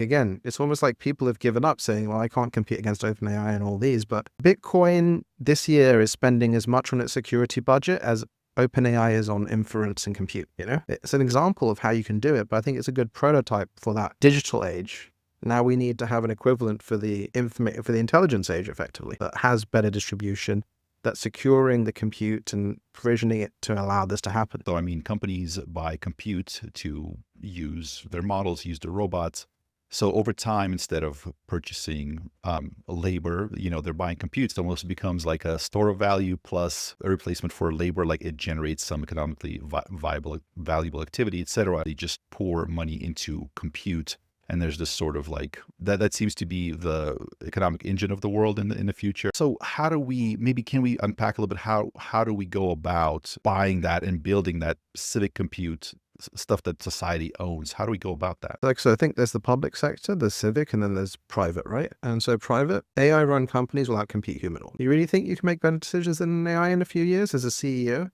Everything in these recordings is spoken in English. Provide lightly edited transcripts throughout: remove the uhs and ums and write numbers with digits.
Again, it's almost like people have given up saying, well, I can't compete against OpenAI and all these, but Bitcoin this year is spending as much on its security budget as OpenAI is on inference and compute. It's an example of how you can do it, but I think it's a good prototype for that digital age. Now we need to have an equivalent for the intelligence age, effectively, that has better distribution, that's securing the compute and provisioning it to allow this to happen. So, I mean, companies buy compute to use their models, use their robots. So over time, instead of purchasing labor, they're buying compute. So it almost becomes like a store of value plus a replacement for labor. Like it generates some economically valuable activity, et cetera. They just pour money into compute. And there's this sort of like, that seems to be the economic engine of the world in the future. So how do we, can we unpack a little bit, how do we go about buying that and building that civic compute stuff that society owns? How do we go about that? So I think there's the public sector, there's civic, and then there's private, right? And so private, AI-run companies will outcompete human. You really think you can make better decisions than an AI in a few years as a CEO?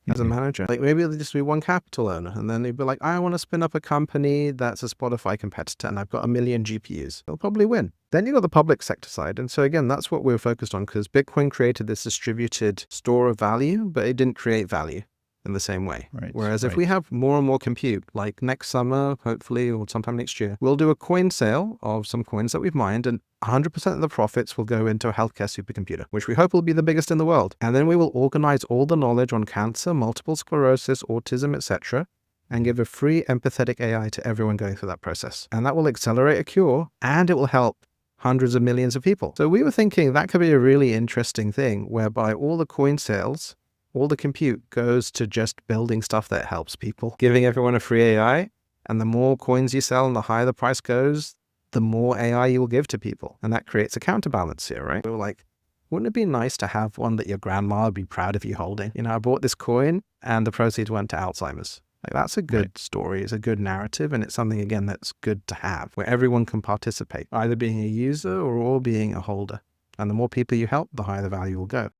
As a manager, like maybe it'll just be one capital owner, and then they'd be like, I want to spin up a company that's a Spotify competitor, and I've got 1 million GPUs. They'll probably win. Then you got the public sector side. And so again, that's what we're focused on, because Bitcoin created this distributed store of value, but it didn't create value in the same way. Right. Whereas if we have more and more compute, like next summer, hopefully, or sometime next year, we'll do a coin sale of some coins that we've mined, and 100% of the profits will go into a healthcare supercomputer, which we hope will be the biggest in the world. And then we will organize all the knowledge on cancer, multiple sclerosis, autism, etc., and give a free empathetic AI to everyone going through that process. And that will accelerate a cure, and it will help hundreds of millions of people. So we were thinking that could be a really interesting thing, whereby all the coin sales, all the compute goes to just building stuff that helps people, giving everyone a free AI. And the more coins you sell and the higher the price goes, the more AI you will give to people. And that creates a counterbalance here, right? We were like, wouldn't it be nice to have one that your grandma would be proud of you holding? I bought this coin and the proceeds went to Alzheimer's. Like, that's a good story. It's a good narrative. And it's something, again, that's good to have, where everyone can participate, either being a user or all being a holder. And the more people you help, the higher the value will go.